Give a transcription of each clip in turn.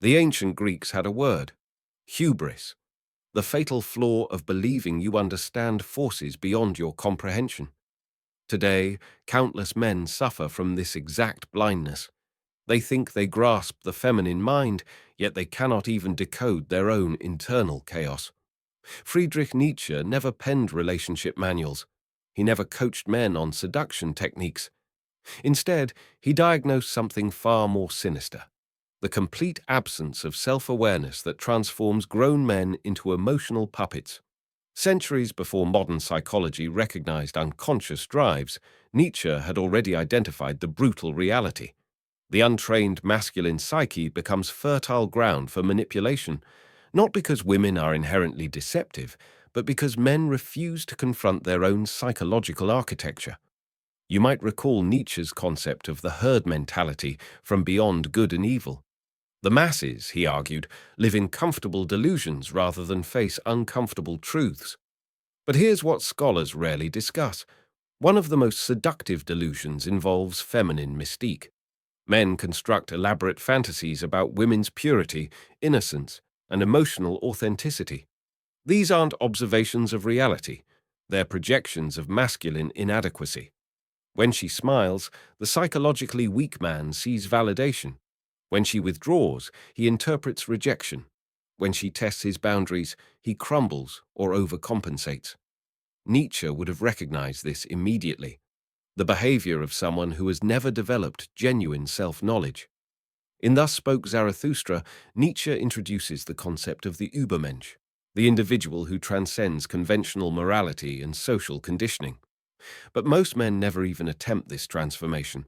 The ancient Greeks had a word: hubris, the fatal flaw of believing you understand forces beyond your comprehension. Today, countless men suffer from this exact blindness. They think they grasp the feminine mind, yet they cannot even decode their own internal chaos. Friedrich Nietzsche never penned relationship manuals. He never coached men on seduction techniques. Instead, he diagnosed something far more sinister: the complete absence of self-awareness that transforms grown men into emotional puppets. Centuries before modern psychology recognized unconscious drives, Nietzsche had already identified the brutal reality. The untrained masculine psyche becomes fertile ground for manipulation, not because women are inherently deceptive, but because men refuse to confront their own psychological architecture. You might recall Nietzsche's concept of the herd mentality from Beyond Good and Evil. The masses, he argued, live in comfortable delusions rather than face uncomfortable truths. But here's what scholars rarely discuss. One of the most seductive delusions involves feminine mystique. Men construct elaborate fantasies about women's purity, innocence, and emotional authenticity. These aren't observations of reality. They're projections of masculine inadequacy. When she smiles, the psychologically weak man sees validation. When she withdraws, he interprets rejection. When she tests his boundaries, he crumbles or overcompensates. Nietzsche would have recognized this immediately: the behavior of someone who has never developed genuine self-knowledge. In Thus Spoke Zarathustra, Nietzsche introduces the concept of the Übermensch, the individual who transcends conventional morality and social conditioning. But most men never even attempt this transformation.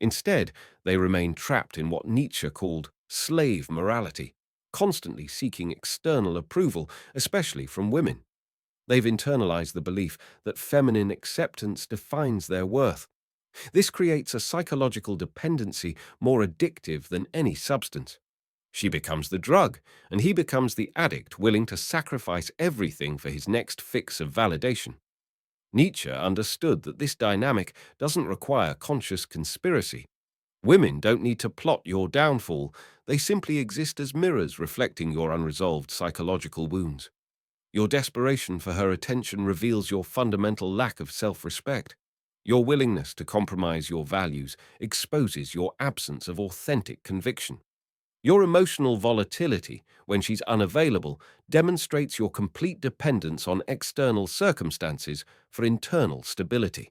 Instead, they remain trapped in what Nietzsche called slave morality, constantly seeking external approval, especially from women. They've internalized the belief that feminine acceptance defines their worth. This creates a psychological dependency more addictive than any substance. She becomes the drug, and he becomes the addict willing to sacrifice everything for his next fix of validation. Nietzsche understood that this dynamic doesn't require conscious conspiracy. Women don't need to plot your downfall. They simply exist as mirrors reflecting your unresolved psychological wounds. Your desperation for her attention reveals your fundamental lack of self-respect. Your willingness to compromise your values exposes your absence of authentic conviction. Your emotional volatility, when she's unavailable, demonstrates your complete dependence on external circumstances for internal stability.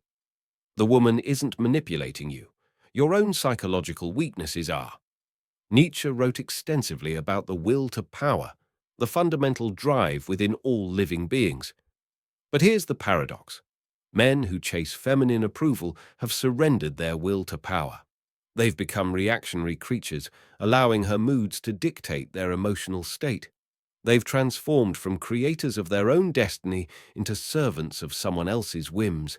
The woman isn't manipulating you. Your own psychological weaknesses are. Nietzsche wrote extensively about the will to power, the fundamental drive within all living beings. But here's the paradox: men who chase feminine approval have surrendered their will to power. They've become reactionary creatures, allowing her moods to dictate their emotional state. They've transformed from creators of their own destiny into servants of someone else's whims.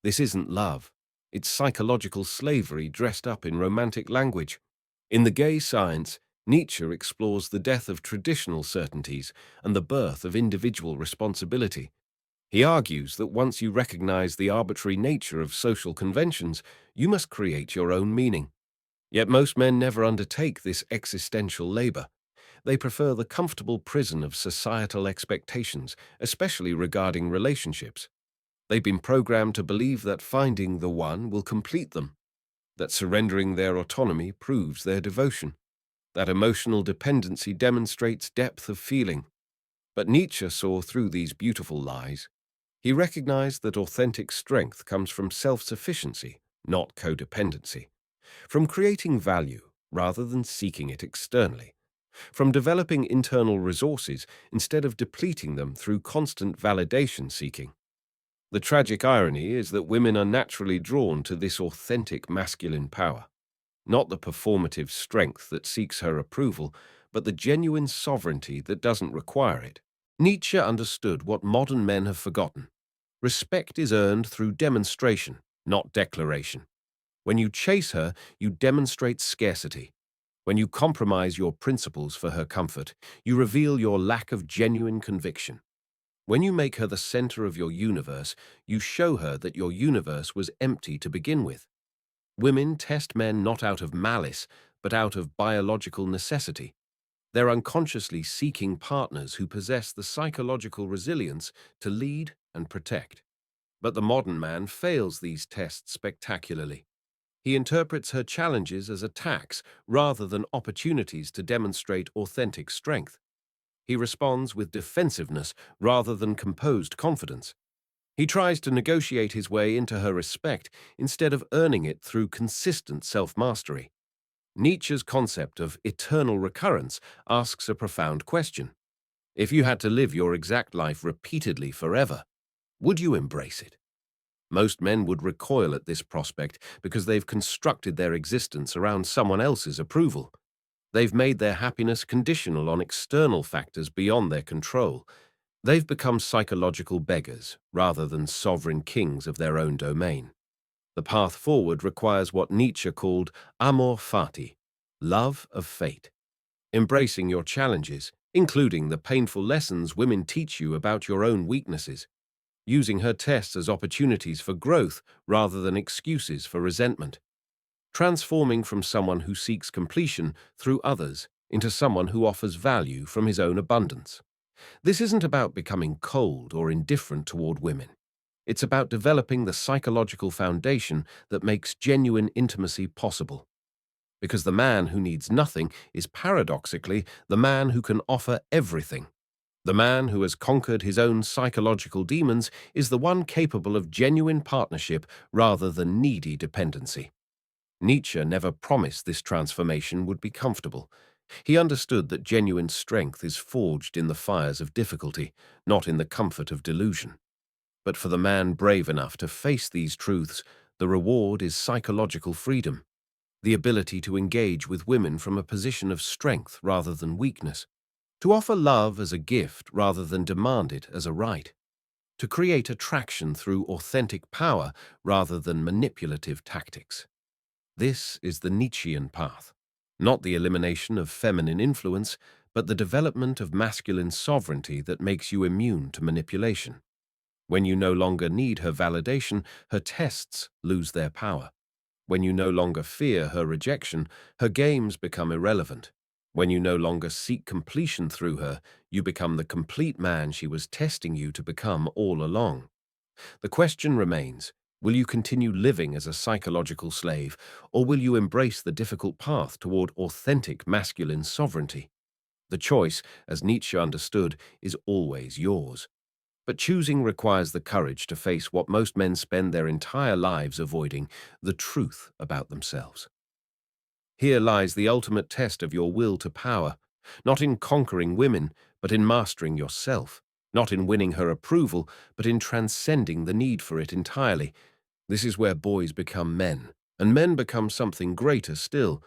This isn't love. It's psychological slavery dressed up in romantic language. In The Gay Science, Nietzsche explores the death of traditional certainties and the birth of individual responsibility. He argues that once you recognize the arbitrary nature of social conventions, you must create your own meaning. Yet most men never undertake this existential labor. They prefer the comfortable prison of societal expectations, especially regarding relationships. They've been programmed to believe that finding the one will complete them, that surrendering their autonomy proves their devotion, that emotional dependency demonstrates depth of feeling. But Nietzsche saw through these beautiful lies. He recognized that authentic strength comes from self-sufficiency, not codependency, from creating value rather than seeking it externally, from developing internal resources instead of depleting them through constant validation seeking. The tragic irony is that women are naturally drawn to this authentic masculine power, not the performative strength that seeks her approval, but the genuine sovereignty that doesn't require it. Nietzsche understood what modern men have forgotten. Respect is earned through demonstration, not declaration. When you chase her, you demonstrate scarcity. When you compromise your principles for her comfort, you reveal your lack of genuine conviction. When you make her the center of your universe, you show her that your universe was empty to begin with. Women test men not out of malice, but out of biological necessity. They're unconsciously seeking partners who possess the psychological resilience to lead and protect. But the modern man fails these tests spectacularly. He interprets her challenges as attacks rather than opportunities to demonstrate authentic strength. He responds with defensiveness rather than composed confidence. He tries to negotiate his way into her respect instead of earning it through consistent self-mastery. Nietzsche's concept of eternal recurrence asks a profound question. If you had to live your exact life repeatedly forever, would you embrace it? Most men would recoil at this prospect because they've constructed their existence around someone else's approval. They've made their happiness conditional on external factors beyond their control. They've become psychological beggars rather than sovereign kings of their own domain. The path forward requires what Nietzsche called amor fati, love of fate. Embracing your challenges, including the painful lessons women teach you about your own weaknesses. Using her tests as opportunities for growth rather than excuses for resentment. Transforming from someone who seeks completion through others into someone who offers value from his own abundance. This isn't about becoming cold or indifferent toward women. It's about developing the psychological foundation that makes genuine intimacy possible. Because the man who needs nothing is paradoxically the man who can offer everything. The man who has conquered his own psychological demons is the one capable of genuine partnership rather than needy dependency. Nietzsche never promised this transformation would be comfortable. He understood that genuine strength is forged in the fires of difficulty, not in the comfort of delusion. But for the man brave enough to face these truths, the reward is psychological freedom, the ability to engage with women from a position of strength rather than weakness, to offer love as a gift rather than demand it as a right, to create attraction through authentic power rather than manipulative tactics. This is the Nietzschean path, not the elimination of feminine influence, but the development of masculine sovereignty that makes you immune to manipulation. When you no longer need her validation, her tests lose their power. When you no longer fear her rejection, her games become irrelevant. When you no longer seek completion through her, you become the complete man she was testing you to become all along. The question remains, will you continue living as a psychological slave, or will you embrace the difficult path toward authentic masculine sovereignty? The choice, as Nietzsche understood, is always yours. But choosing requires the courage to face what most men spend their entire lives avoiding, the truth about themselves. Here lies the ultimate test of your will to power, not in conquering women, but in mastering yourself, not in winning her approval, but in transcending the need for it entirely. This is where boys become men, and men become something greater still.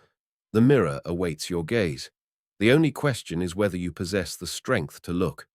The mirror awaits your gaze. The only question is whether you possess the strength to look.